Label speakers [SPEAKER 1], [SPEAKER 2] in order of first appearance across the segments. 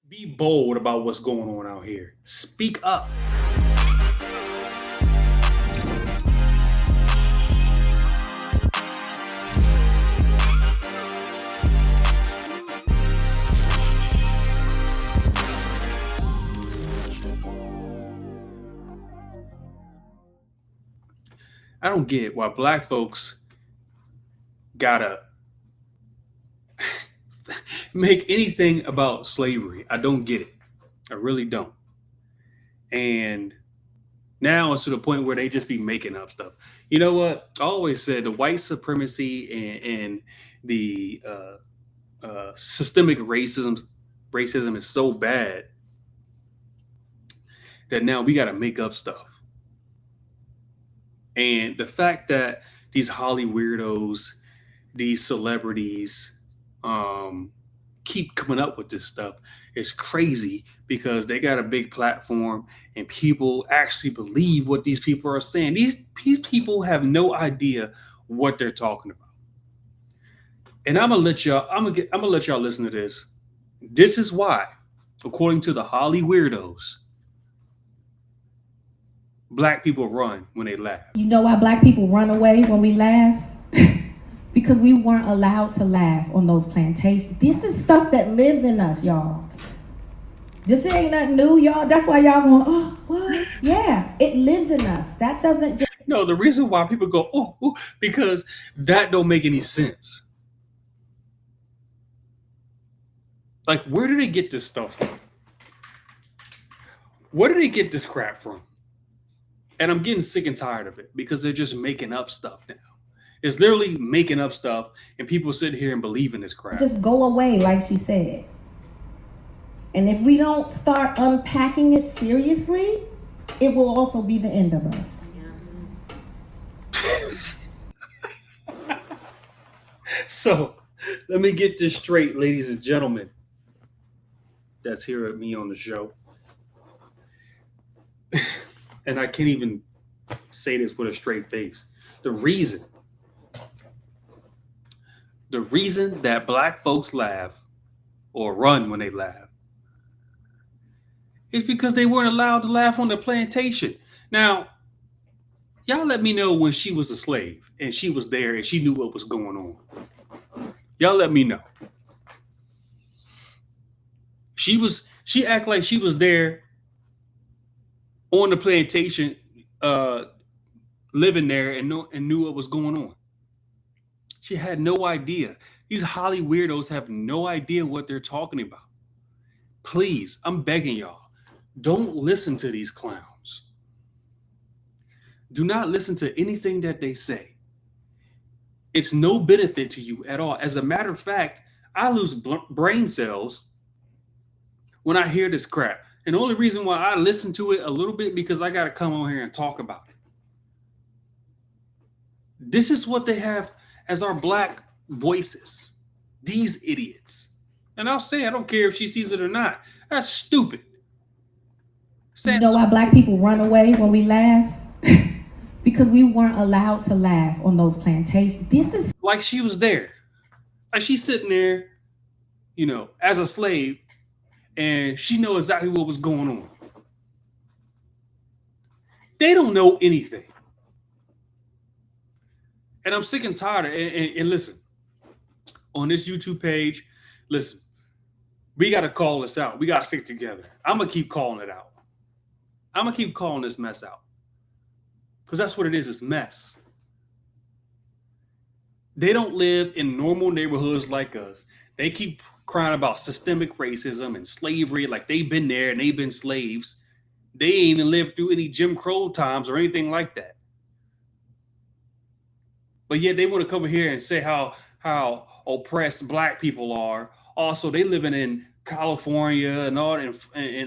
[SPEAKER 1] Be bold about what's going on out here. Speak up. I don't get why black folks gotta make anything about slavery. I don't get it. I really don't. And now it's to the point where they just be making up stuff. You know what? I always said the white supremacy and the systemic racism is so bad that now we got to make up stuff. And the fact that these Hollyweirdos, these celebrities, keep coming up with this stuff is crazy because they got a big platform and people actually believe what these people are saying. These people have no idea what they're talking about. And I'm gonna let y'all listen to this. This is why, according to the Hollyweirdos, black people run when they laugh.
[SPEAKER 2] You know why black people run away when we laugh? Because we weren't allowed to laugh on those plantations. This is stuff that lives in us, y'all. This ain't nothing new, y'all. That's why y'all going, oh, what? Yeah, it lives in us. That doesn't just...
[SPEAKER 1] No, the reason why people go, oh, because that don't make any sense. Like, where do they get this stuff from? Where do they get this crap from? And I'm getting sick and tired of it because they're just making up stuff now. It's literally making up stuff, and people sit here and believe in this crap.
[SPEAKER 2] Just go away, like she said. And if we don't start unpacking it seriously, it will also be the end of us.
[SPEAKER 1] So, let me get this straight, ladies and gentlemen. That's here at me on the show. And I can't even say this with a straight face. The reason that black folks laugh or run when they laugh is because they weren't allowed to laugh on the plantation. Now, y'all let me know when she was a slave and she was there and she knew what was going on. Y'all let me know. She acted like she was there on the plantation, living there and knew what was going on. She had no idea. These Hollyweirdos have no idea what they're talking about. Please, I'm begging y'all, don't listen to these clowns. Do not listen to anything that they say. It's no benefit to you at all. As a matter of fact, I lose brain cells when I hear this crap. And the only reason why I listen to it a little bit because I got to come on here and talk about it. This is what they have as our black voices. These idiots. And I'll say, I don't care if she sees it or not. That's stupid.
[SPEAKER 2] You know why black people run away when we laugh? Because we weren't allowed to laugh on those plantations. This is
[SPEAKER 1] like she was there. Like she's sitting there, as a slave, and she knows exactly what was going on. They don't know anything. And I'm sick and tired of it. And listen, on this YouTube page, listen, we got to call this out. We got to stick together. I'm going to keep calling it out. I'm going to keep calling this mess out. Because that's what it is. It's mess. They don't live in normal neighborhoods like us. They keep crying about systemic racism and slavery like they've been there and they've been slaves. They ain't even lived through any Jim Crow times or anything like that. But yet they want to come here and say how oppressed black people are. Also, they living in California and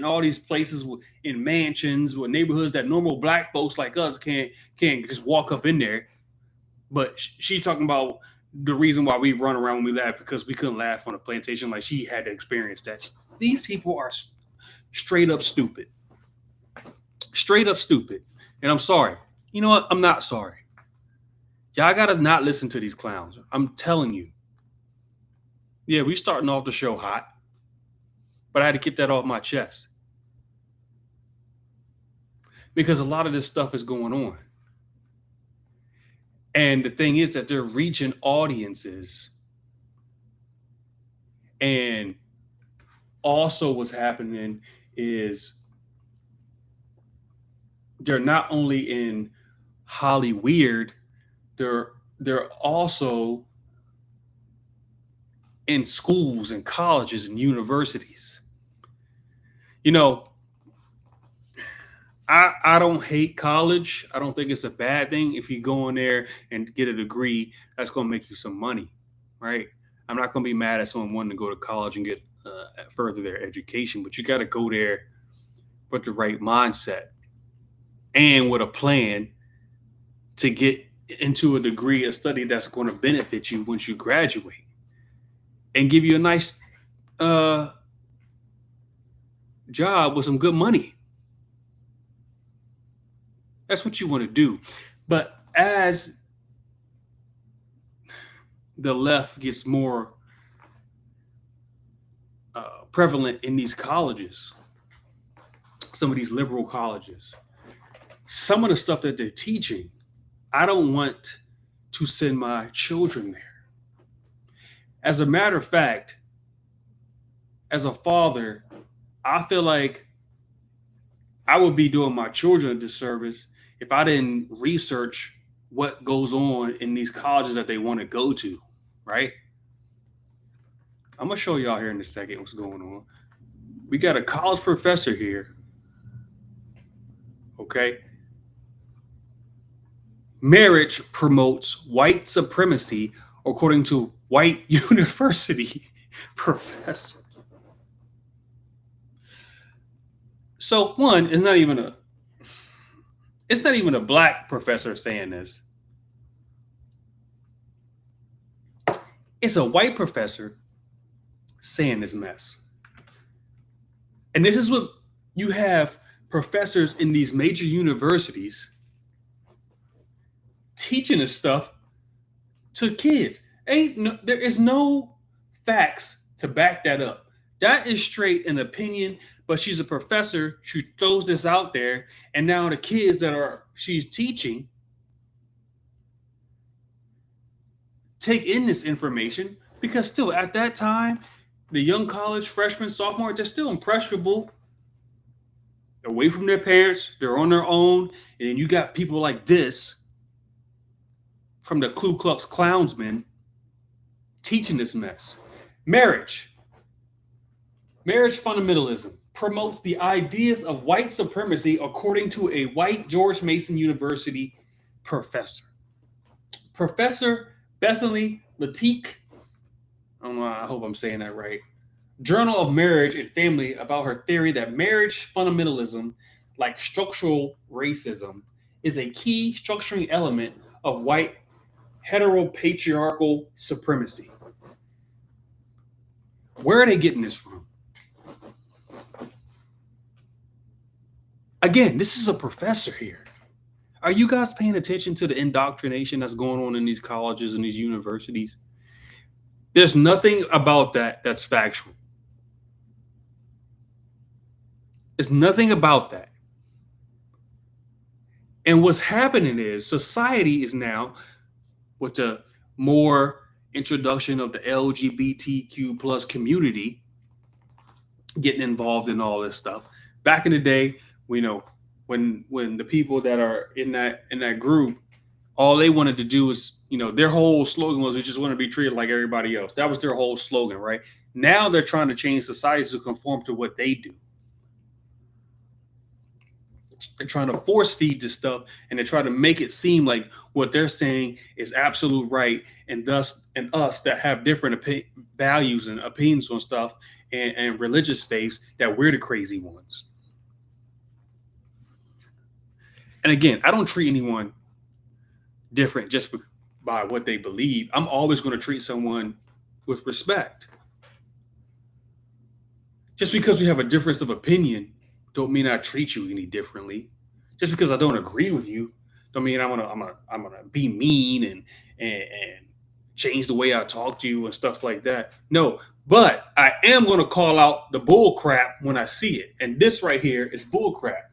[SPEAKER 1] all these places in mansions with neighborhoods that normal black folks like us can't just walk up in there. But she talking about the reason why we run around when we laugh because we couldn't laugh on a plantation like she had to experience that. These people are straight up stupid. Straight up stupid. And I'm sorry. You know what? I'm not sorry. Y'all gotta not listen to these clowns. I'm telling you. Yeah, we starting off the show hot. But I had to get that off my chest because a lot of this stuff is going on. And the thing is that they're reaching audiences. And also what's happening is they're not only in Hollyweird, they're also in schools and colleges and universities. You know, I don't hate college. I don't think it's a bad thing if you go in there and get a degree that's going to make you some money, right? I'm not going to be mad at someone wanting to go to college and get further their education, but you got to go there with the right mindset and with a plan to get into a degree, a study that's going to benefit you once you graduate and give you a nice job with some good money. That's what you want to do. But as the left gets more prevalent in these colleges, some of these liberal colleges, some of the stuff that they're teaching, I don't want to send my children there. As a matter of fact, as a father, I feel like I would be doing my children a disservice if I didn't research what goes on in these colleges that they want to go to, right? I'm going to show y'all here in a second what's going on. We got a college professor here, okay? Marriage promotes white supremacy according to white university professor. So one, it's not even a black professor saying this. It's a white professor saying this mess. And this is what you have professors in these major universities teaching this stuff to kids. There is no facts to back that up. That is straight an opinion, but she's a professor. She throws this out there, and now the kids that she's teaching take in this information because still at that time, the young college freshmen, sophomore, they're still impressionable. Away from their parents, they're on their own, and then you got people like this from the Ku Klux Klansmen teaching this mess. Marriage fundamentalism promotes the ideas of white supremacy according to a white George Mason University professor. Professor Bethany Latique, I don't know, I hope I'm saying that right, Journal of Marriage and Family, about her theory that marriage fundamentalism, like structural racism, is a key structuring element of white heteropatriarchal supremacy. Where are they getting this from? Again, this is a professor here. Are you guys paying attention to the indoctrination that's going on in these colleges and these universities? There's nothing about that that's factual. There's nothing about that. And what's happening is society is now, with the more introduction of the LGBTQ plus community getting involved in all this stuff. Back in the day, we know when the people that are in that group, all they wanted to do is, their whole slogan was, we just want to be treated like everybody else. That was their whole slogan, right? Now they're trying to change society to conform to what they do. They're trying to force feed this stuff, and they try to make it seem like what they're saying is absolute right, and us that have different values and opinions on stuff and religious faiths, that we're the crazy ones. And again, I don't treat anyone different just by what they believe. I'm always going to treat someone with respect. Just because we have a difference of opinion don't mean I treat you any differently. Just because I don't agree with you don't mean I'm gonna be mean and change the way I talk to you and stuff like that. No, but I am going to call out the bull crap when I see it. And this right here is bull crap.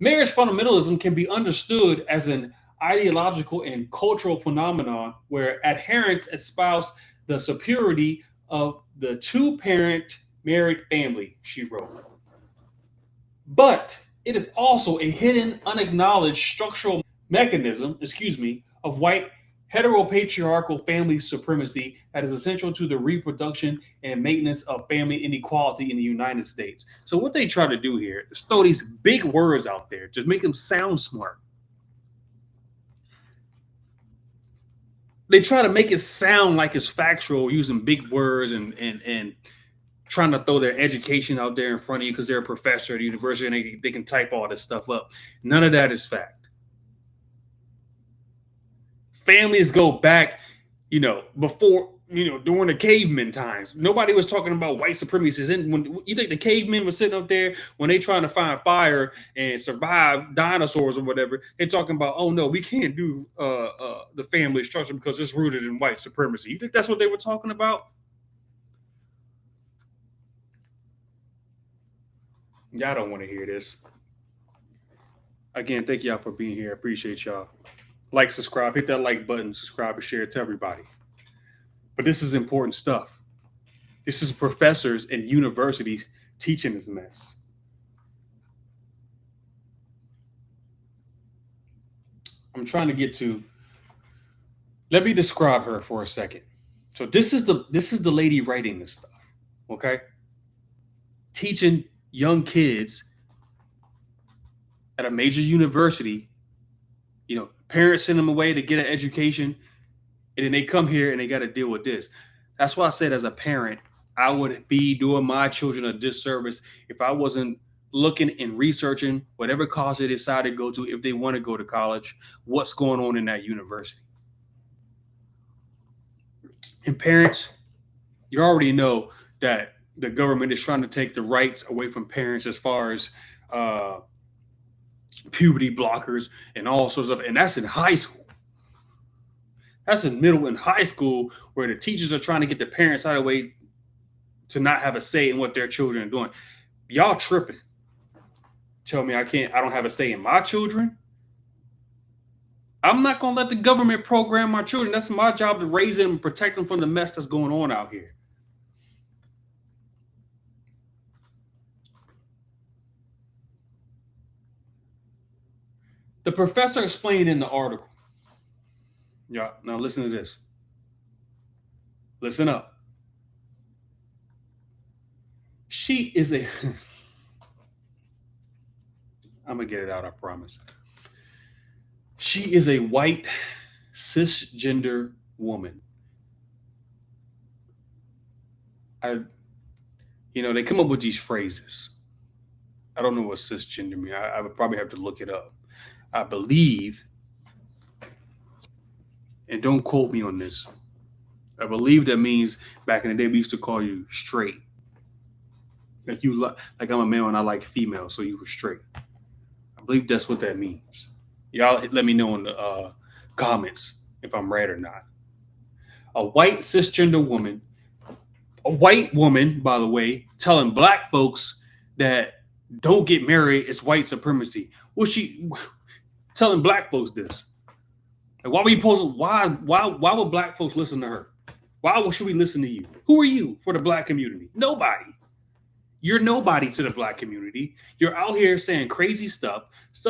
[SPEAKER 1] Marriage fundamentalism can be understood as an ideological and cultural phenomenon where adherents espouse the superiority of the two parent married family, she wrote. But it is also a hidden, unacknowledged structural mechanism, of white heteropatriarchal family supremacy that is essential to the reproduction and maintenance of family inequality in the United States. So what they try to do here is throw these big words out there, just make them sound smart. They try to make it sound like it's factual using big words and trying to throw their education out there in front of you because they're a professor at a university and they can type all this stuff up. None of that is fact. Families go back, before, during the caveman times. Nobody was talking about white supremacists. And when you think the cavemen were sitting up there when they trying to find fire and survive dinosaurs or whatever, they're talking about, oh no, we can't do the family structure because it's rooted in white supremacy. You think that's what they were talking about? Y'all don't want to hear this. Again, thank y'all for being here. I appreciate y'all. Like, subscribe, hit that like button, subscribe, and share it to everybody. But this is important stuff. This is professors and universities teaching this mess. I'm trying to get to. Let me describe her for a second. So this is the lady writing this stuff. Okay, teaching young kids at a major university. Parents send them away to get an education, and then they come here and they got to deal with this. That's why I said, as a parent, I would be doing my children a disservice if I wasn't looking and researching whatever college they decide to go to, if they want to go to college, what's going on in that university. And parents, you already know that the government is trying to take the rights away from parents as far as puberty blockers and all sorts of, and that's in high school. That's in middle and high school, where the teachers are trying to get the parents out of the way to not have a say in what their children are doing. Y'all tripping. Tell me I don't have a say in my children. I'm not going to let the government program my children. That's my job, to raise them and protect them from the mess that's going on out here. The professor explained in the article. Yeah, now listen to this. Listen up. She is a. I'm going to get it out, I promise. She is a white cisgender woman. They come up with these phrases. I don't know what cisgender means. I would probably have to look it up. I believe, and don't quote me on this, I believe that means back in the day we used to call you straight. Like like I'm a male and I like females, so you were straight. I believe that's what that means. Y'all let me know in the comments if I'm right or not. A white cisgender woman, a white woman, by the way, telling black folks that don't get married is white supremacy. Well, she telling black folks this. And why would black folks listen to her? Why should we listen to you? Who are you for the black community? Nobody. You're nobody to the black community. You're out here saying crazy stuff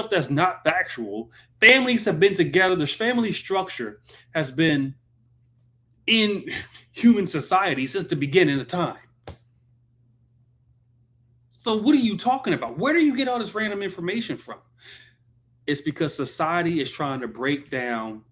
[SPEAKER 1] that's not factual. Families have been together. The family structure has been in human society since the beginning of time. So what are you talking about? Where do you get all this random information from? It's because society is trying to break down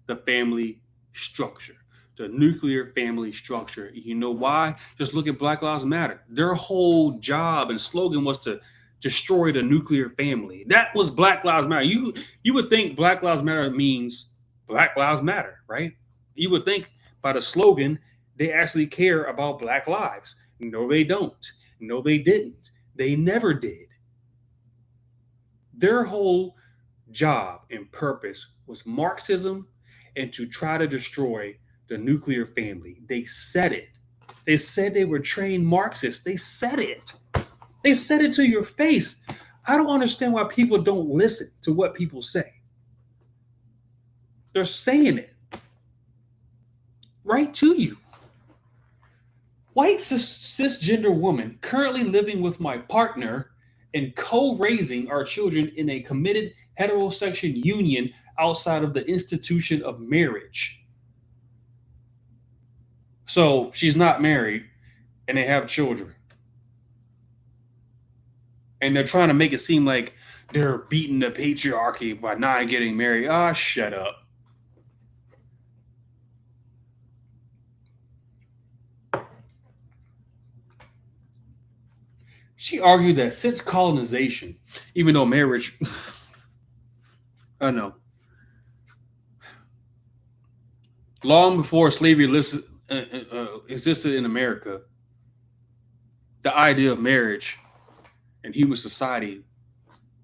[SPEAKER 1] the family structure, the nuclear family structure. You know why? Just look at Black Lives Matter. Their whole job and slogan was to destroy the nuclear family. That was Black Lives Matter. You would think Black Lives Matter means Black Lives Matter, right? You would think by the slogan they actually care about Black lives. No, they don't. No, they didn't. They never did. Their whole job and purpose was Marxism and to try to destroy the nuclear family. They said it. They said they were trained Marxists. They said it. They said it to your face. I don't understand why people don't listen to what people say. They're saying it right to you. White cisgender woman currently living with my partner and co-raising our children in a committed heterosexual union outside of the institution of marriage. So she's not married and they have children. And they're trying to make it seem like they're beating the patriarchy by not getting married. Ah, shut up. She argued that since colonization, even though marriage, I know, long before slavery existed in America, the idea of marriage in human society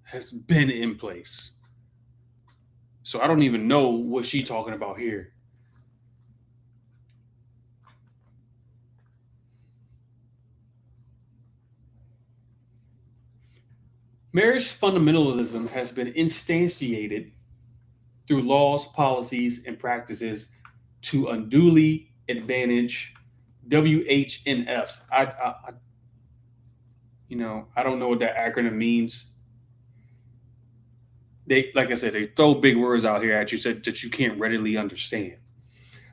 [SPEAKER 1] has been in place. So I don't even know what she's talking about here. Marriage fundamentalism has been instantiated through laws, policies, and practices to unduly advantage WHNFs. I don't know what that acronym means. They, like I said, they throw big words out here at you that you can't readily understand,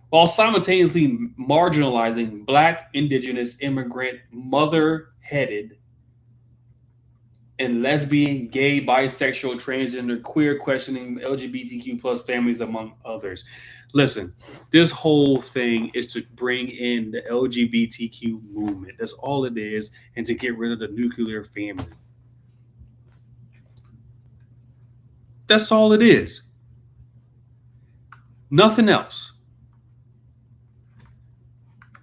[SPEAKER 1] while simultaneously marginalizing Black, Indigenous, immigrant, mother-headed, and lesbian, gay, bisexual, transgender, queer, questioning, LGBTQ plus families, among others. Listen, this whole thing is to bring in the LGBTQ movement. That's all it is, and to get rid of the nuclear family. That's all it is. Nothing else.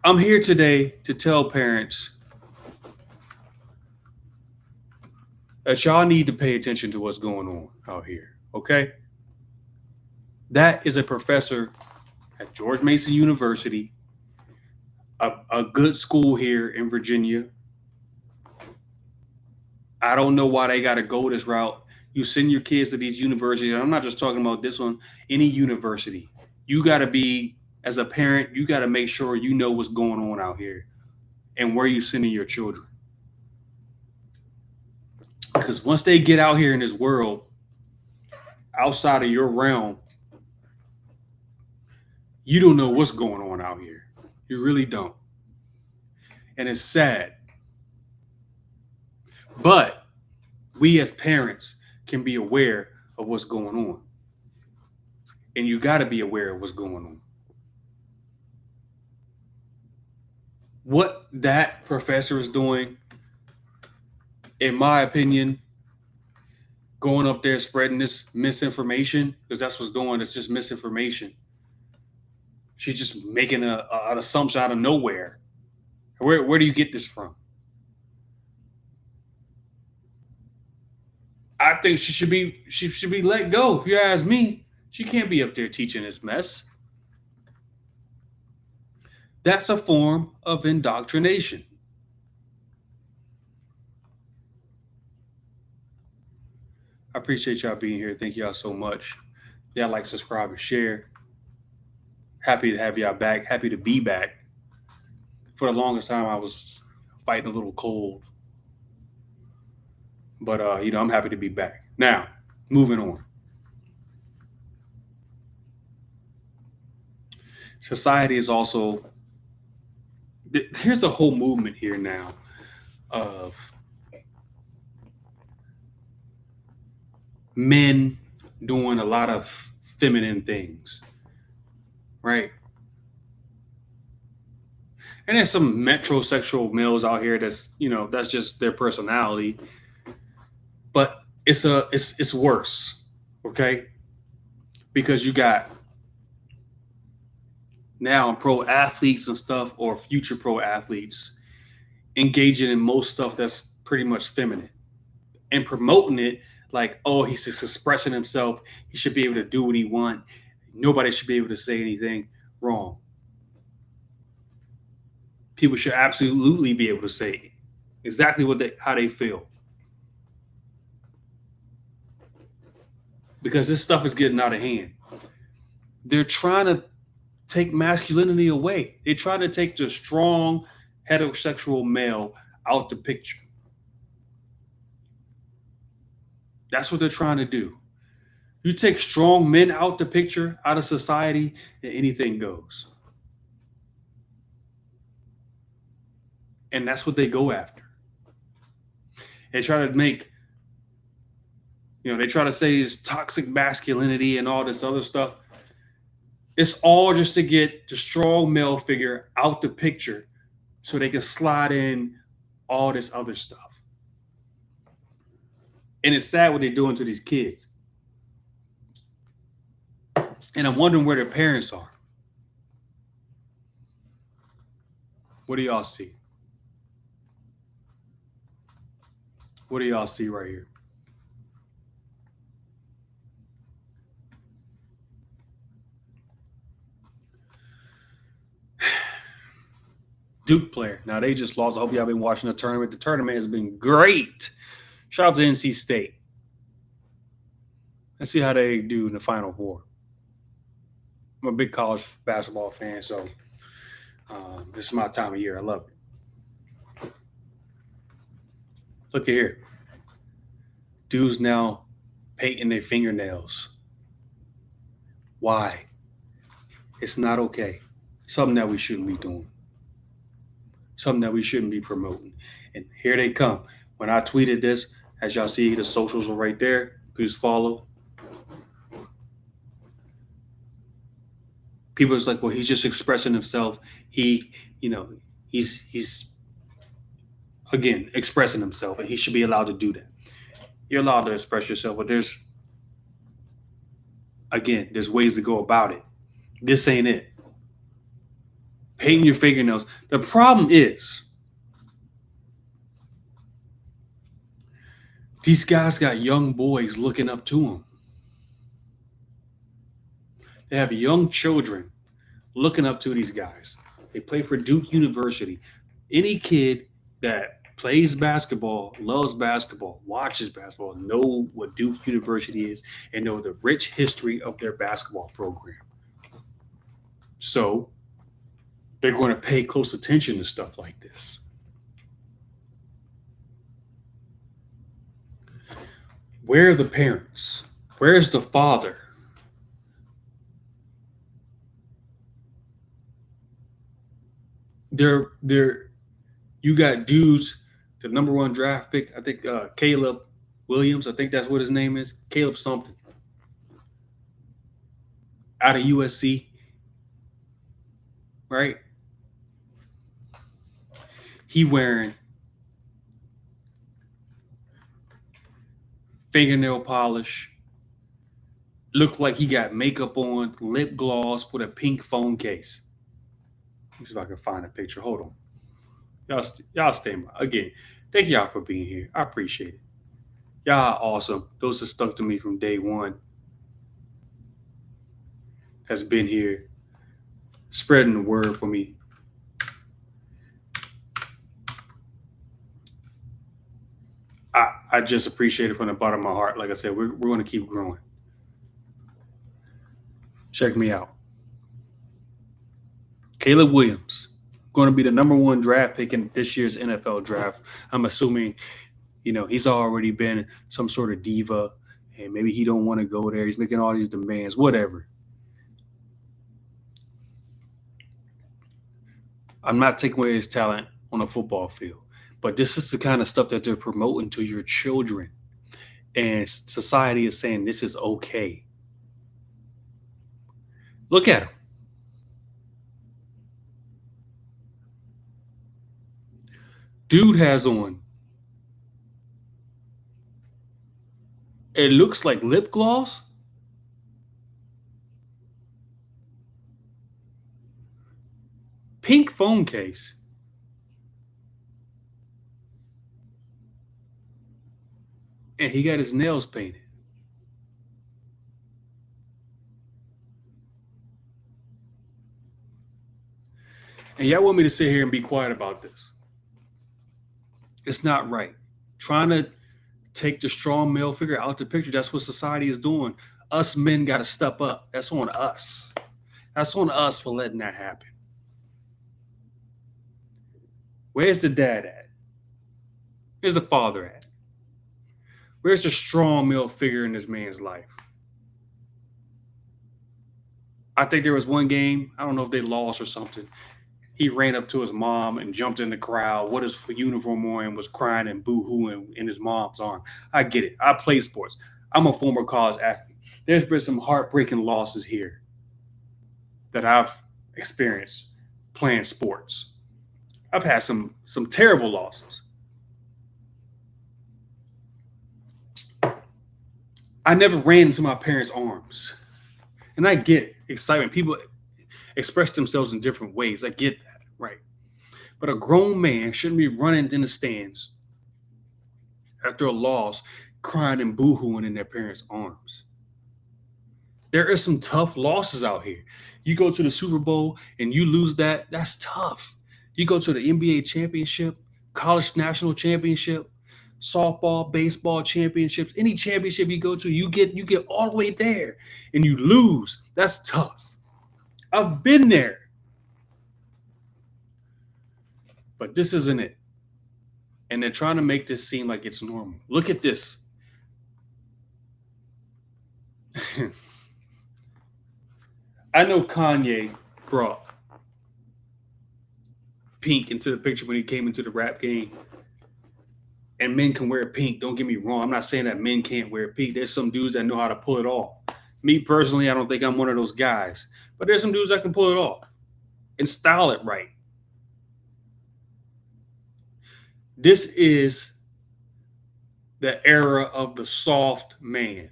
[SPEAKER 1] I'm here today to tell parents that y'all need to pay attention to what's going on out here, okay? That is a professor at George Mason University, a good school here in Virginia. I don't know why they got to go this route. You send your kids to these universities. I'm not just talking about this one, any university. You got to be, as a parent, you got to make sure you know what's going on out here and where you're sending your children. Because once they get out here in this world, outside of your realm, you don't know what's going on out here. You really don't. And it's sad. But we as parents can be aware of what's going on. And you got to be aware of what's going on. What that professor is doing, in my opinion, going up there spreading this misinformation, because that's what's going on. It's just misinformation. She's just making an assumption out of nowhere. Where do you get this from? I think she should be let go. If you ask me, she can't be up there teaching this mess. That's a form of indoctrination. I appreciate y'all being here. Thank y'all so much. Yeah, like, subscribe, and share. Happy to have y'all back. Happy to be back. For the longest time, I was fighting a little cold. But, I'm happy to be back. Now, moving on. Society is also... Here's a whole movement here now of men doing a lot of feminine things, right? And there's some metrosexual males out here that's just their personality, but it's worse, okay? Because you got now pro athletes and stuff, or future pro athletes, engaging in most stuff that's pretty much feminine and promoting it like, oh, he's just expressing himself. He should be able to do what he wants. Nobody should be able to say anything wrong. People should absolutely be able to say exactly how they feel. Because this stuff is getting out of hand. They're trying to take masculinity away. They try to take the strong heterosexual male out the picture. That's what they're trying to do. You take strong men out the picture, out of society, and anything goes. And that's what they go after. They try to make, they try to say it's toxic masculinity and all this other stuff. It's all just to get the strong male figure out the picture so they can slide in all this other stuff. And it's sad what they're doing to these kids. And I'm wondering where their parents are. What do y'all see? What do y'all see right here? Duke player. Now they just lost. I hope y'all been watching the tournament. The tournament has been great. Shout out to NC State. Let's see how they do in the Final Four. I'm a big college basketball fan, so this is my time of year. I love it. Look at here. Dudes now painting their fingernails. Why? It's not okay. Something that we shouldn't be doing. Something that we shouldn't be promoting. And here they come. When I tweeted this, as y'all see, the socials are right there. Please follow. People are like, well, he's just expressing himself. He's again expressing himself, and he should be allowed to do that. You're allowed to express yourself, but there's ways to go about it. This ain't it. Painting your fingernails. The problem is these guys got young boys looking up to them. They have young children looking up to these guys. They play for Duke University. Any kid that plays basketball, loves basketball, watches basketball, know what Duke University is, and know the rich history of their basketball program. So they're going to pay close attention to stuff like this. Where are the parents? Where's the father? You got dudes, the number one draft pick, I think Caleb Williams, I think that's what his name is. Caleb something. Out of USC. Right? He wearing fingernail polish. Looked like he got makeup on, lip gloss with a pink phone case. Let me see if I can find a picture. Hold on. Y'all stay by. Again, thank y'all for being here. I appreciate it. Y'all awesome. Those that stuck to me from day one has been here spreading the word for me. I just appreciate it from the bottom of my heart. Like I said, we're going to keep growing. Check me out. Caleb Williams, going to be the number one draft pick in this year's NFL draft. I'm assuming, he's already been some sort of diva, and maybe he don't want to go there. He's making all these demands, whatever. I'm not taking away his talent on a football field, but this is the kind of stuff that they're promoting to your children. And society is saying this is okay. Look at him. Dude has on, it looks like lip gloss. Pink phone case. And he got his nails painted. And y'all want me to sit here and be quiet about this. It's not right. Trying to take the strong male figure out the picture. That's what society is doing. Us men got to step up. That's on us. That's on us for letting that happen. Where's the dad at? Where's the father at? Where's the strong male figure in this man's life? I think there was one game, I don't know if they lost or something. He ran up to his mom and jumped in the crowd, what his uniform on, and was crying and boo-hooing in his mom's arm. I get it. I play sports. I'm a former college athlete. There's been some heartbreaking losses here that I've experienced playing sports. I've had some terrible losses. I never ran into my parents' arms. And I get excitement. People express themselves in different ways. I get that, right? But a grown man shouldn't be running in the stands after a loss, crying and boo-hooing in their parents' arms. There are some tough losses out here. You go to the Super Bowl and you lose that's tough. You go to the NBA championship, college national championship, softball, baseball championships, any championship you go to, you get all the way there and you lose. That's tough. I've been there. But this isn't it. And they're trying to make this seem like it's normal. Look at this. I know Kanye brought pink into the picture when he came into the rap game. And men can wear pink. Don't get me wrong. I'm not saying that men can't wear pink. There's some dudes that know how to pull it off. Me personally, I don't think I'm one of those guys. But there's some dudes that can pull it off and style it right. This is the era of the soft man.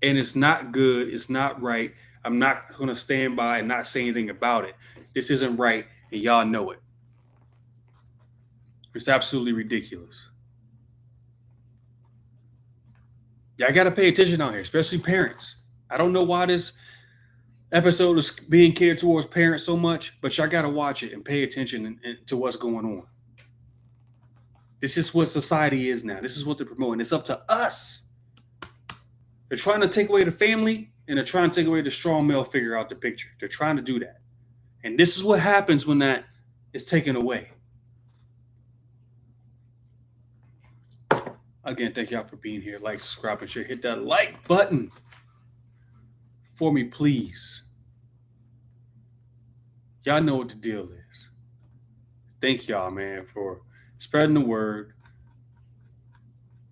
[SPEAKER 1] And it's not good. It's not right. I'm not going to stand by and not say anything about it. This isn't right, and y'all know it. It's absolutely ridiculous. Y'all got to pay attention out here, especially parents. I don't know why this episode is being catered towards parents so much, but y'all got to watch it and pay attention to what's going on. This is what society is now. This is what they're promoting. It's up to us. They're trying to take away the family, and they're trying to take away the strong male figure out the picture. They're trying to do that. And this is what happens when that is taken away. Again, thank y'all for being here. Like, subscribe, and share. Hit that like button for me, please. Y'all know what the deal is. Thank y'all, man, for spreading the word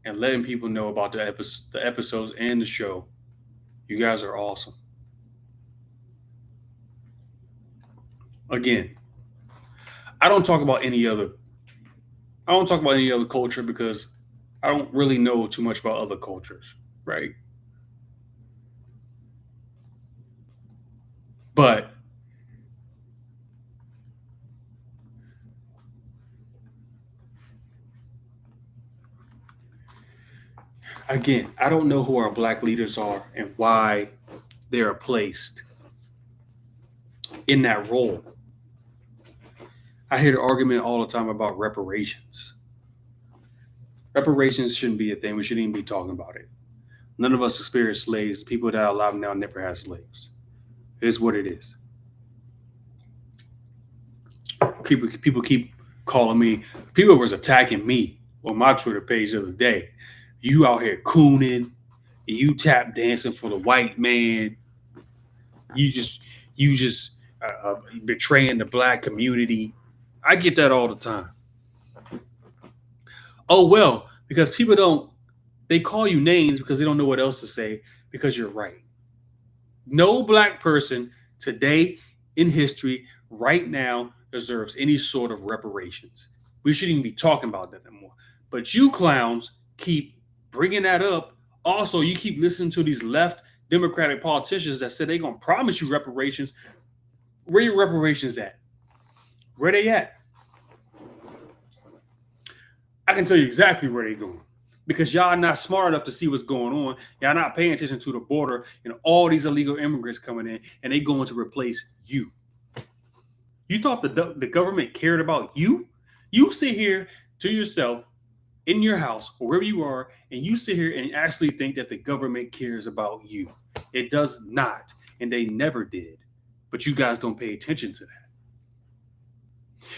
[SPEAKER 1] and letting people know about the episodes and the show. You guys are awesome. Again, I don't talk about any other culture because I don't really know too much about other cultures, right? But again, I don't know who our black leaders are and why they are placed in that role. I hear the argument all the time about reparations. Reparations shouldn't be a thing. We shouldn't even be talking about it. None of us experienced slaves. People that are alive now never had slaves. It's what it is. People keep calling me. People was attacking me on my Twitter page the other day. You out here cooning, you tap dancing for the white man. You just betraying the black community. I get that all the time. Oh, well, because they call you names because they don't know what else to say because you're right. No black person today in history right now deserves any sort of reparations. We shouldn't even be talking about that anymore. But you clowns keep bringing that up. Also, you keep listening to these left Democratic politicians that said they're going to promise you reparations. Where are your reparations at? Where they at? I can tell you exactly where they're going because y'all not smart enough to see what's going on. Y'all not paying attention to the border and all these illegal immigrants coming in, and they going to replace you. You thought the government cared about you? You sit here to yourself in your house or wherever you are, and you sit here and actually think that the government cares about you. It does not, and they never did. But you guys don't pay attention to that.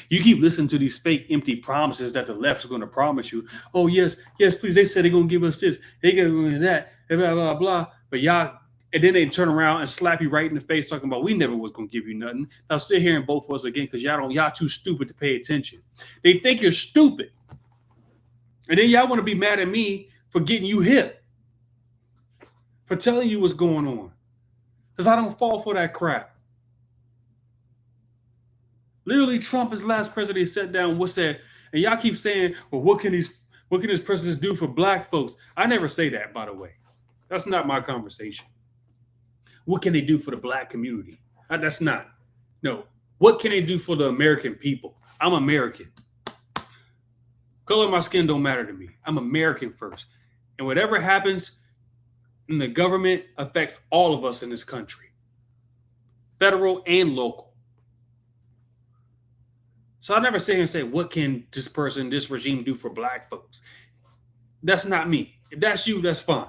[SPEAKER 1] You keep listening to these fake, empty promises that the left is going to promise you. Oh, yes, please. They said they're going to give us this. They going to give us that, blah, blah, blah. But y'all, and then they turn around and slap you right in the face talking about we never was going to give you nothing. Now sit here and vote for us again because y'all too stupid to pay attention. They think you're stupid. And then y'all want to be mad at me for getting you hip, for telling you what's going on. Because I don't fall for that crap. Literally, Trump, his last president, sat down, what's that? And y'all keep saying, well, what can these presidents do for black folks? I never say that, by the way. That's not my conversation. What can they do for the black community? That's not. No. What can they do for the American people? I'm American. Color of my skin don't matter to me. I'm American first. And whatever happens in the government affects all of us in this country. Federal and local. So I never sit here and say, what can this person, this regime do for black folks? That's not me. If that's you, that's fine.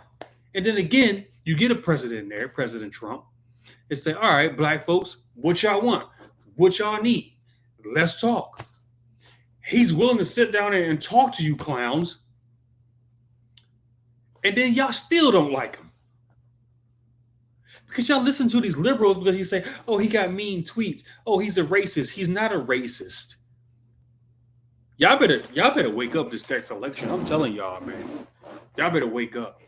[SPEAKER 1] And then again, you get a president there, President Trump, and say, all right, black folks, what y'all want? What y'all need? Let's talk. He's willing to sit down there and talk to you clowns. And then y'all still don't like him. Because y'all listen to these liberals because you say, oh, he got mean tweets. Oh, he's a racist. He's not a racist. Y'all better wake up this next election. I'm telling y'all, man. Y'all better wake up.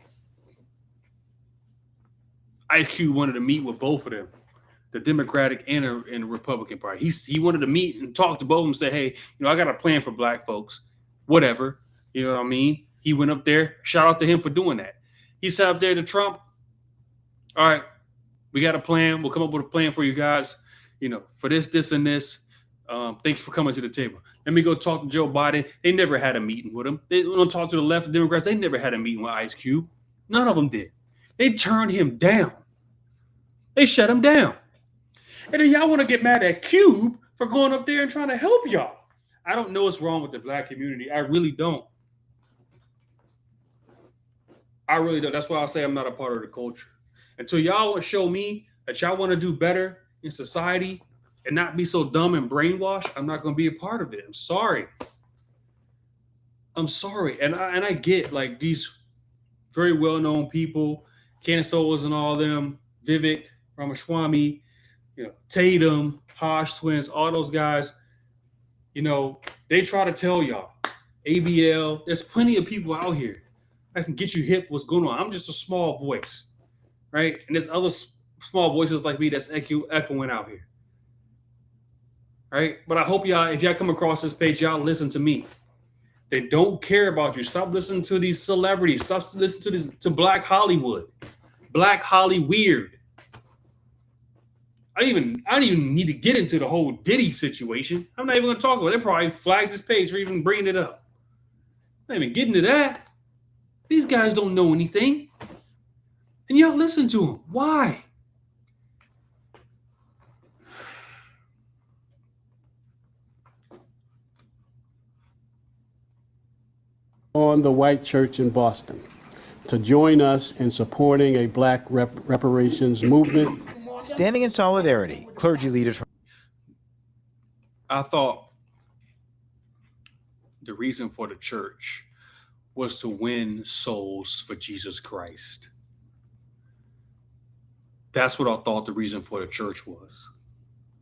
[SPEAKER 1] Ice Cube wanted to meet with both of them, the Democratic and the Republican Party. He wanted to meet and talk to both of them and say, hey, I got a plan for black folks. Whatever. You know what I mean? He went up there. Shout out to him for doing that. He sat up there to Trump. All right, we got a plan. We'll come up with a plan for you guys, for this, and this. Thank you for coming to the table. Let me go talk to Joe Biden. They never had a meeting with him. They don't talk to the left Democrats. They never had a meeting with Ice Cube. None of them did. They turned him down. They shut him down. And then y'all want to get mad at Cube for going up there and trying to help y'all. I don't know what's wrong with the black community. I really don't. I really don't. That's why I say I'm not a part of the culture. Until y'all show me that y'all want to do better in society and not be so dumb and brainwashed, I'm not going to be a part of it. I'm sorry. And I get like these very well-known people, Candace Owens and all them, Vivek Ramaswamy, Tatum, Hodge twins, all those guys, they try to tell y'all, ABL, there's plenty of people out here that can get you hip what's going on. I'm just a small voice, right? And there's other small voices like me that's echoing out here, right? But I hope y'all, if y'all come across this page, y'all listen to me. They don't care about you. Stop listening to these celebrities. Stop listening to Black Hollywood, Black Hollyweird. I don't even need to get into the whole Diddy situation. I'm not even going to talk about it. They probably flagged this page for even bringing it up. I'm not even getting to that. These guys don't know anything. And y'all listen to them. Why?
[SPEAKER 3] On the white church in Boston to join us in supporting a black reparations movement.
[SPEAKER 4] Standing in solidarity, clergy leaders from
[SPEAKER 1] I thought the reason for the church was to win souls for Jesus Christ. That's what I thought the reason for the church was.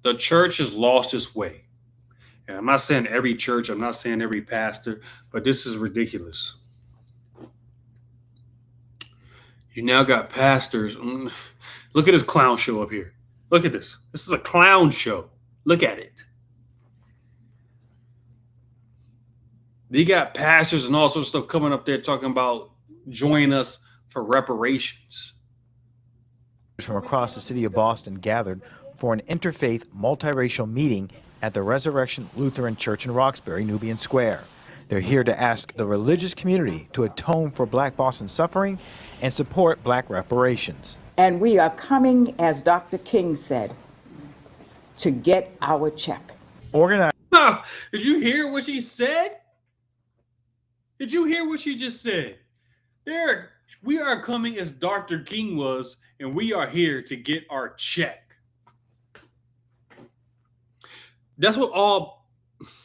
[SPEAKER 1] The church has lost its way. And I'm not saying every church, I'm not saying every pastor, but this is ridiculous. You now got pastors. Look at this clown show up here. Look at this. This is a clown show. Look at it. They got pastors and all sorts of stuff coming up there talking about join us for reparations.
[SPEAKER 4] From across the city of Boston gathered for an interfaith multiracial meeting at the Resurrection Lutheran Church in Roxbury, Nubian Square. They're here to ask the religious community to atone for Black Boston's suffering and support Black reparations.
[SPEAKER 5] And we are coming, as Dr. King said, to get our check.
[SPEAKER 4] Organized.
[SPEAKER 1] Did you hear what she said? Did you hear what she just said? We are coming as Dr. King was, and we are here to get our check. That's what all,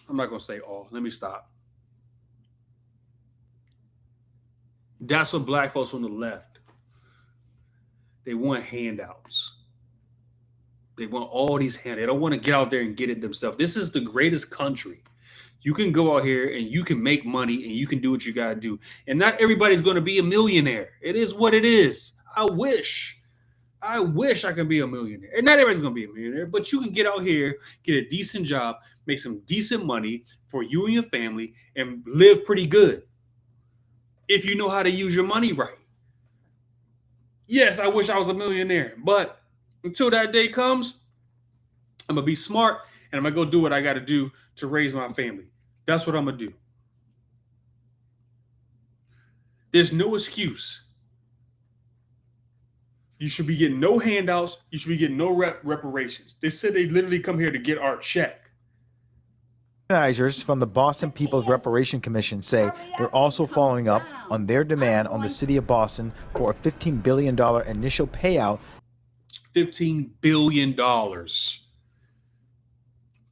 [SPEAKER 1] I'm not going to say all, let me stop. That's what Black folks on the left, they want handouts. They want all these handouts. They don't want to get out there and get it themselves. This is the greatest country. You can go out here and you can make money and you can do what you got to do. And not everybody's going to be a millionaire. It is what it is. I wish I could be a millionaire. And not everybody's going to be a millionaire, but you can get out here, get a decent job, make some decent money for you and your family, and live pretty good if you know how to use your money right. Yes, I wish I was a millionaire, but until that day comes, I'm going to be smart and I'm going to go do what I got to do to raise my family. That's what I'm going to do. There's no excuse. You should be getting no handouts. You should be getting no reparations. They said they literally come here to get our check.
[SPEAKER 4] Organizers from the Boston People's Reparation Commission say they're also following up on their demand on the city of Boston for a $15 billion initial payout.
[SPEAKER 1] $15 billion.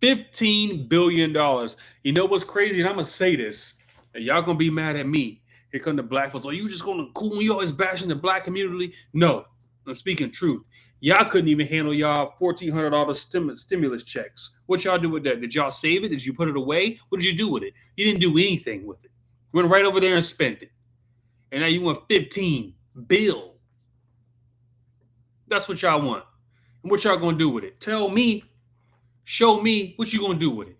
[SPEAKER 1] $15 billion. You know what's crazy? And I'm going to say this, and y'all going to be mad at me. Here come the Black folks. Are you just going to cool? You always bashing the Black community? No, I'm speaking truth. Y'all couldn't even handle y'all $1,400 stimulus checks. What y'all do with that? Did y'all save it? Did you put it away? What did you do with it? You didn't do anything with it. You went right over there and spent it. And now you want 15 bill. That's what y'all want. And what y'all gonna do with it? Tell me, show me what you gonna do with it.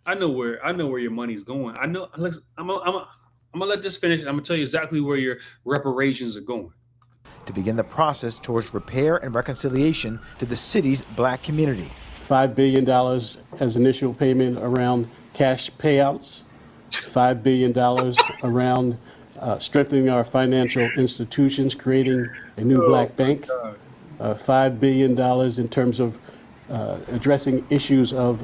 [SPEAKER 1] I know where your money's going. I'm gonna let this finish, and I'm gonna tell you exactly where your reparations are going.
[SPEAKER 4] To begin the process towards repair and reconciliation to the city's Black community.
[SPEAKER 3] $5 billion as initial payment around cash payouts, $5 billion around strengthening our financial institutions, creating a new Black bank, $5 billion in terms of addressing issues of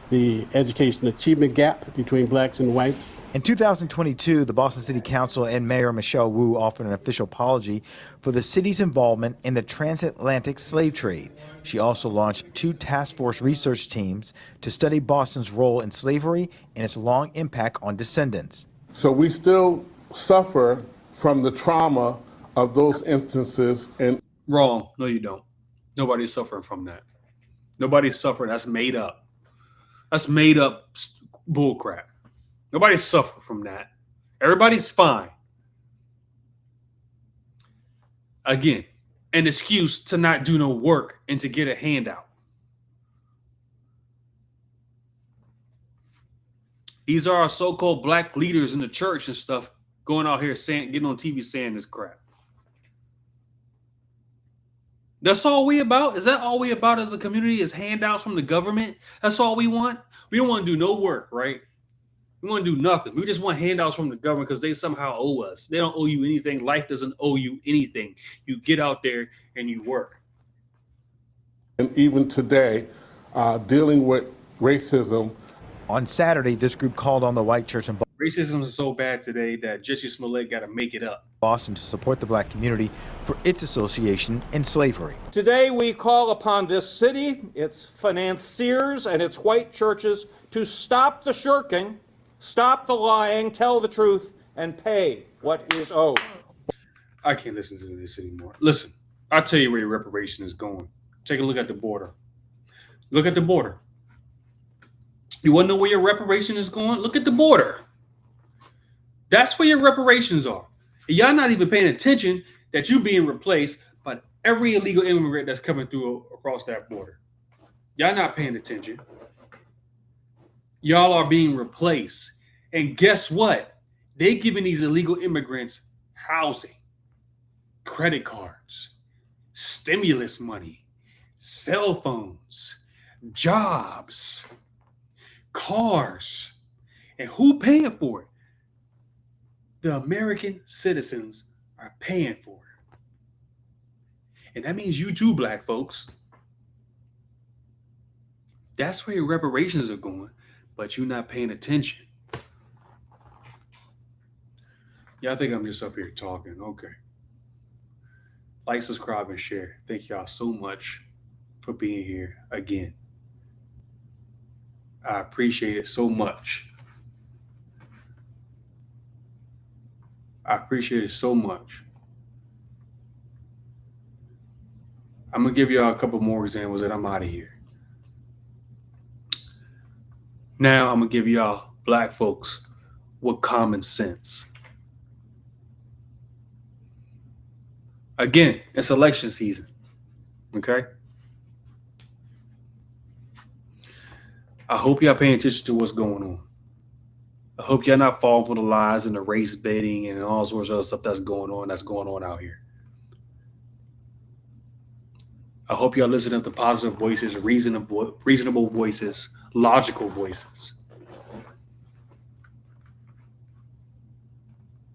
[SPEAKER 3] the education achievement gap between Blacks and whites.
[SPEAKER 4] In 2022, the Boston City Council and Mayor Michelle Wu offered an official apology for the city's involvement in the transatlantic slave trade. She also launched 2 task force research teams to study Boston's role in slavery and its long impact on descendants.
[SPEAKER 6] So we still suffer from the trauma of those instances. And
[SPEAKER 1] wrong. No, you don't. Nobody's suffering from that. Nobody's suffering. That's made up. That's made up bull crap. Nobody's suffering from that. Everybody's fine. Again, an excuse to not do no work and to get a handout. These are our so-called Black leaders in the church and stuff going out here saying, getting on TV saying this crap. That's all we about? Is that all we about as a community, is handouts from the government? That's all we want? We don't want to do no work, right? We want to do nothing. We just want handouts from the government because they somehow owe us. They don't owe you anything. Life doesn't owe you anything. You get out there and you work.
[SPEAKER 6] And even today, dealing with racism.
[SPEAKER 4] On Saturday, this group called on the white church in
[SPEAKER 1] Racism is so bad today that Jesse Smollett got to make it up.
[SPEAKER 4] Boston to support the Black community for its association in slavery.
[SPEAKER 7] Today we call upon this city, its financiers, and its white churches to stop the shirking, stop the lying, tell the truth, and pay what is owed.
[SPEAKER 1] I can't listen to this anymore. Listen, I'll tell you where your reparation is going. Take a look at the border. Look at the border. You want to know where your reparation is going? Look at the border. That's where your reparations are. And y'all not even paying attention that you're being replaced by every illegal immigrant that's coming through across that border. Y'all not paying attention. Y'all are being replaced. And guess what? They giving these illegal immigrants housing, credit cards, stimulus money, cell phones, jobs, cars. And who paying for it? The American citizens are paying for it. And that means you too, black folks. That's where your reparations are going, but you're not paying attention. Yeah, I think I'm just up here talking. Okay. Like, subscribe, and share. Thank y'all so much for being here again. I appreciate it so much. I appreciate it so much. I'm going to give y'all a couple more examples and I'm out of here. Now I'm going to give y'all black folks with common sense. Again, it's election season. Okay? I hope y'all paying attention to what's going on. I hope y'all not falling for the lies and the race baiting and all sorts of other stuff that's going on out here. I hope y'all listening to positive voices, reasonable voices, logical voices.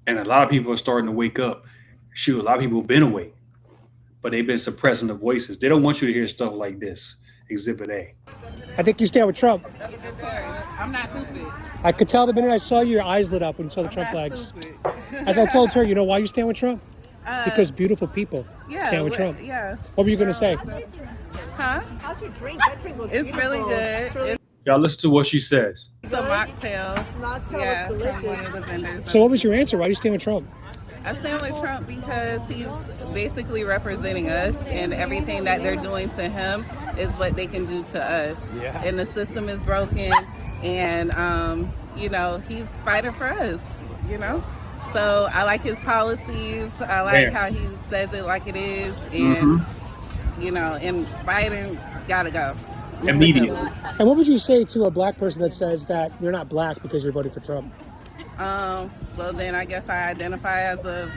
[SPEAKER 1] And a lot of people are starting to wake up. Shoot, a lot of people have been awake, but they've been suppressing the voices. They don't want you to hear stuff like this. Exhibit A.
[SPEAKER 8] I think you stand with Trump.
[SPEAKER 9] I'm not stupid.
[SPEAKER 8] I could tell the minute I saw you, your eyes lit up when you saw the Trump flags. As I told her, you know why you stand with Trump? Because beautiful people stand with Trump.
[SPEAKER 9] Yeah.
[SPEAKER 8] What were you going to say?
[SPEAKER 9] Huh?
[SPEAKER 10] How's your drink? That drink looks
[SPEAKER 9] It's
[SPEAKER 10] beautiful.
[SPEAKER 9] really good.
[SPEAKER 1] Y'all listen to what she says.
[SPEAKER 9] It's a mocktail.
[SPEAKER 10] Mocktail looks
[SPEAKER 9] From one of the
[SPEAKER 10] delicious.
[SPEAKER 9] vendors.
[SPEAKER 8] So what was your answer? Why do you stand with Trump?
[SPEAKER 9] I stand with Trump because he's basically representing us, and everything that they're doing to him is what they can do to us.
[SPEAKER 8] Yeah.
[SPEAKER 9] And the system is broken, and you know, he's fighting for us, you know. So I like his policies. I like how he says it like it is, and you know, and Biden gotta go
[SPEAKER 1] Immediately.
[SPEAKER 8] And what would you say to a black person that says that you're not black because you're voting for Trump?
[SPEAKER 9] Well, then I guess I identify as a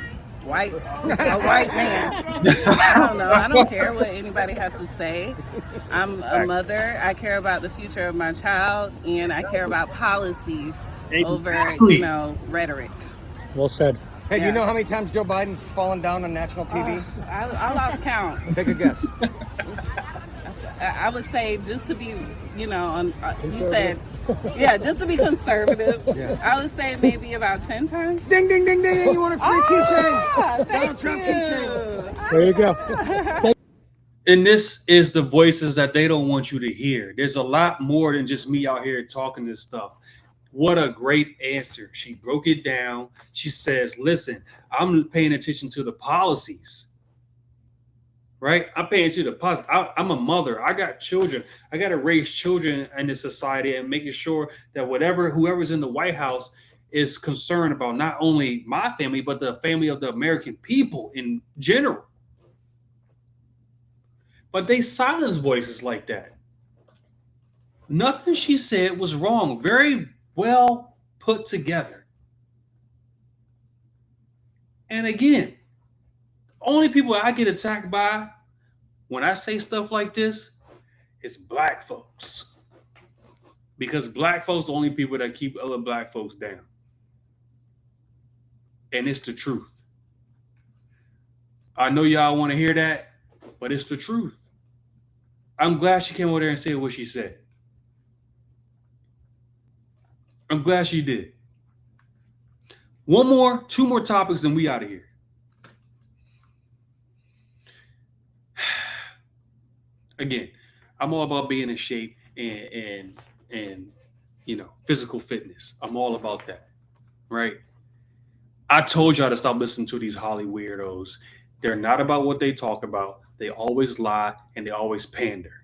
[SPEAKER 9] white man. I don't know. I don't care what anybody has to say. I'm a mother. I care about the future of my child, and I care about policies over, you know, rhetoric.
[SPEAKER 8] Well said.
[SPEAKER 11] Hey, do you know how many times Joe Biden's fallen down on national TV?
[SPEAKER 9] I lost count.
[SPEAKER 11] Take a guess.
[SPEAKER 9] I would say just to be, you know, you said, yeah, just to be conservative.
[SPEAKER 11] Yeah.
[SPEAKER 9] I would say maybe about 10 times.
[SPEAKER 11] Ding, ding, ding, ding! You want a free keychain?
[SPEAKER 9] Thank
[SPEAKER 11] Donald Trump
[SPEAKER 9] you.
[SPEAKER 11] keychain.
[SPEAKER 8] There you go.
[SPEAKER 1] And this is the voices that they don't want you to hear. There's a lot more than just me out here talking this stuff. What a great answer. She broke it down. She says, listen, I'm paying attention to the policies. Right? I'm paying attention to the policies. I'm a mother. I got children. I got to raise children in this society and making sure that whoever's in the White House is concerned about not only my family, but the family of the American people in general. But they silence voices like that. Nothing she said was wrong. Very well put together. And again, only people I get attacked by when I say stuff like this is black folks. Because black folks are the only people that keep other black folks down. And it's the truth. I know y'all want to hear that, but it's the truth. I'm glad she came over there and said what she said. I'm glad she did. Two more topics, and we out of here. Again, I'm all about being in shape and you know, physical fitness. I'm all about that, right? I told y'all to stop listening to these Hollyweirdos. They're not about what they talk about. They always lie and they always pander.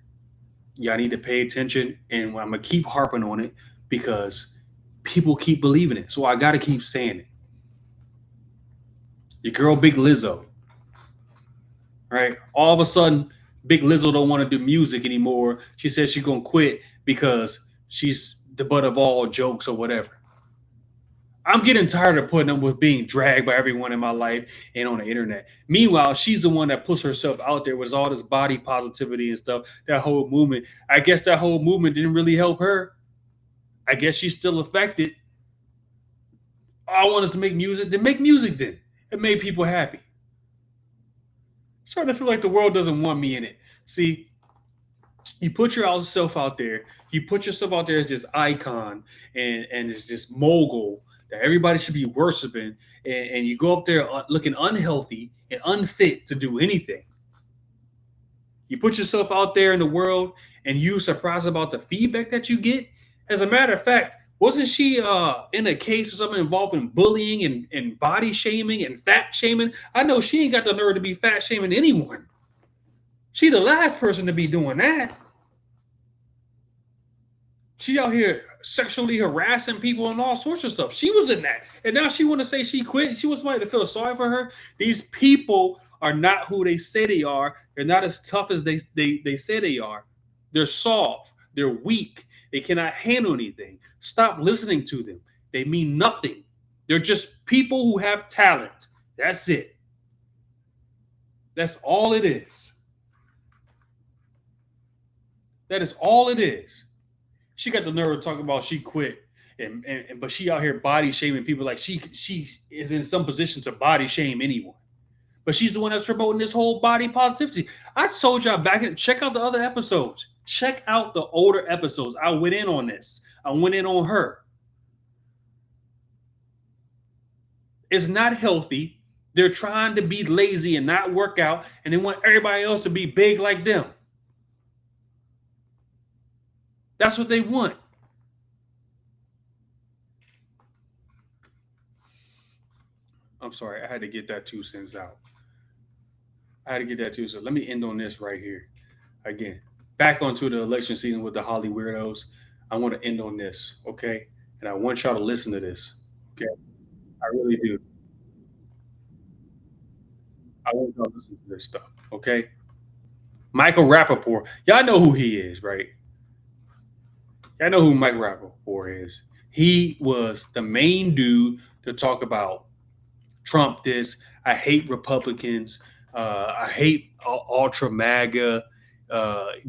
[SPEAKER 1] Y'all need to pay attention, and I'm gonna keep harping on it because people keep believing it. So I gotta keep saying it. Your girl, Big Lizzo, right? All of a sudden, Big Lizzo don't want to do music anymore. She says she's gonna quit because she's the butt of all jokes or whatever. I'm getting tired of putting up with being dragged by everyone in my life and on the internet. Meanwhile, she's the one that puts herself out there with all this body positivity and stuff, that whole movement. I guess that whole movement didn't really help her. I guess she's still affected, I want us to make music. Then make music then. It made people happy. Starting to feel like the world doesn't want me in it. See, you put yourself out there. You put yourself out there as this icon and as this mogul that everybody should be worshiping. And you go up there looking unhealthy and unfit to do anything. You put yourself out there in the world and you surprised about the feedback that you get. As a matter of fact, wasn't she in a case or something involving bullying and body shaming and fat shaming? I know she ain't got the nerve to be fat shaming anyone. She the last person to be doing that. She out here sexually harassing people and all sorts of stuff. She was in that. And now she want to say she quit. She wants somebody to feel sorry for her. These people are not who they say they are. They're not as tough as they say they are. They're soft. They're weak. They cannot handle anything. Stop listening to them. They mean nothing. They're just people who have talent. That's it. That's all it is. That is all it is. She got the nerve to talk about she quit, but she out here body shaming people like she is in some position to body shame anyone. But she's the one that's promoting this whole body positivity. I told y'all back in, check out the other episodes. Check out the older episodes. I went in on this. I went in on her. It's not healthy. They're trying to be lazy and not work out, and they want everybody else to be big like them. That's what they want. I'm sorry. I had to get that 2 cents out. So let me end on this right here. Again, back onto the election season with the Hollyweirdos. I want to end on this, okay? And I want y'all to listen to this, okay? I really do. I want y'all to listen to this stuff, okay? Michael Rappaport. Y'all know who he is, right? Y'all know who Mike Rappaport is. He was the main dude to talk about Trump this. I hate Republicans. I hate ultra MAGA.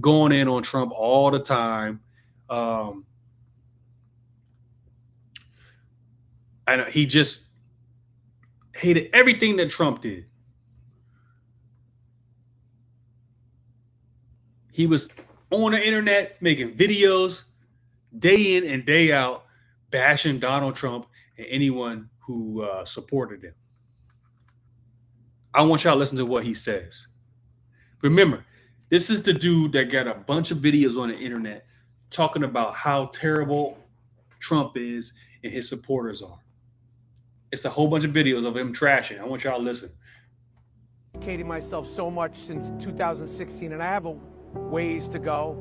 [SPEAKER 1] Going in on Trump all the time. And he just hated everything that Trump did. He was on the internet making videos day in and day out, bashing Donald Trump and anyone who supported him. I want y'all to listen to what he says. Remember, this is the dude that got a bunch of videos on the internet talking about how terrible Trump is and his supporters are. It's a whole bunch of videos of him trashing. I want y'all to listen.
[SPEAKER 12] Educating myself so much since 2016, and I have a ways to go.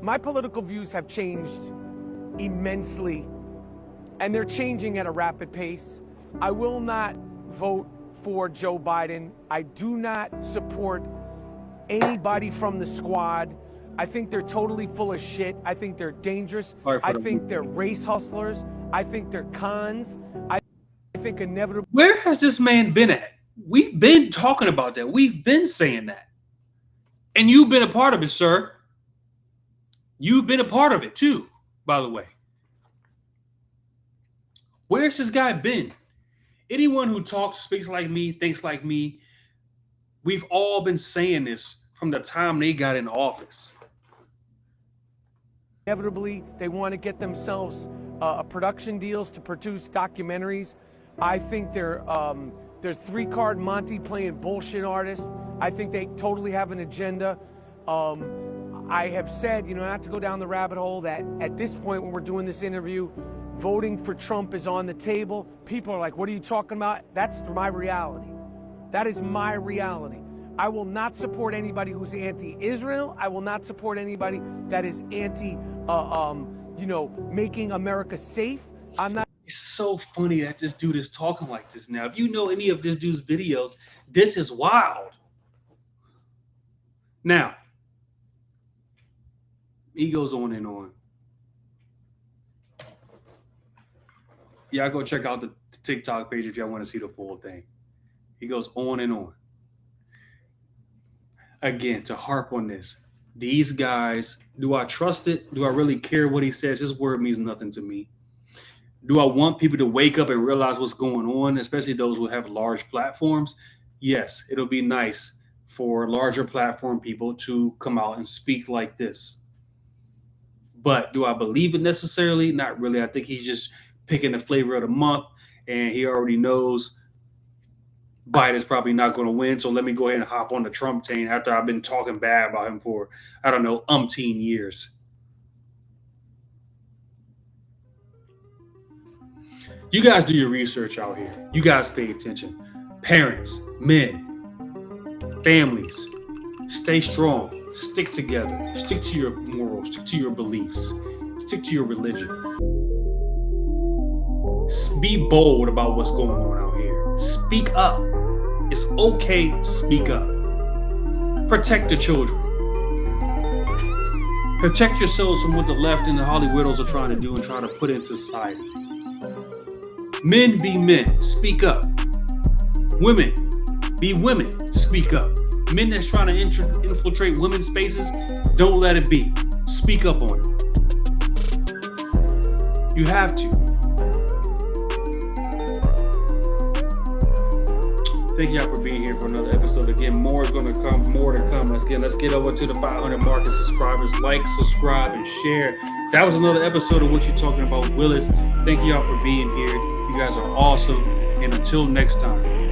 [SPEAKER 12] My political views have changed immensely, and they're changing at a rapid pace. I will not vote for Joe Biden. I do not support anybody from the squad. I think they're totally full of shit. I think they're dangerous. I think they're race hustlers. I think they're cons. I think inevitably.
[SPEAKER 1] Where has this man been at? We've been talking about that. We've been saying that. And you've been a part of it, sir. You've been a part of it too, by the way. Where's this guy been? Anyone who talks, speaks like me, thinks like me, we've all been saying this from the time they got in office.
[SPEAKER 12] Inevitably, they want to get themselves production deals to produce documentaries. I think they're three-card Monty playing bullshit artists. I think they totally have an agenda. I have said, not to go down the rabbit hole, that at this point when we're doing this interview, voting for Trump is on the table. People are like, what are you talking about? That's my reality. That is my reality. I will not support anybody who's anti-Israel. I will not support anybody that is anti, making America safe. I'm not.
[SPEAKER 1] It's so funny that this dude is talking like this now. If you know any of this dude's videos, this is wild. Now, he goes on and on. Y'all go check out the TikTok page if y'all want to see the full thing. He goes on and on. Again, to harp on this, these guys, do I trust it? Do I really care what he says? His word means nothing to me. Do I want people to wake up and realize what's going on, especially those who have large platforms? Yes, it'll be nice for larger platform people to come out and speak like this. But do I believe it necessarily? Not really. I think he's just picking the flavor of the month, and he already knows Biden's probably not going to win. So let me go ahead and hop on the Trump train after I've been talking bad about him for, I don't know, umpteen years. You guys do your research out here. You guys pay attention. Parents, men, families, stay strong. Stick together. Stick to your morals. Stick to your beliefs. Stick to your religion. Be bold about what's going on out here. Speak up. It's okay to speak up. Protect the children. Protect yourselves from what the left and the Hollyweirdos are trying to do and trying to put into society. Men be men. Speak up. Women be women. Speak up. Men that's trying to infiltrate women's spaces, don't let it be. Speak up on it. You have to. Thank y'all for being here for another episode. Again, more is going to come, more to come. Let's get over to the 500 mark of subscribers. Like, subscribe, and share. That was another episode of What You Talking About, Willis. Thank y'all for being here. You guys are awesome. And until next time.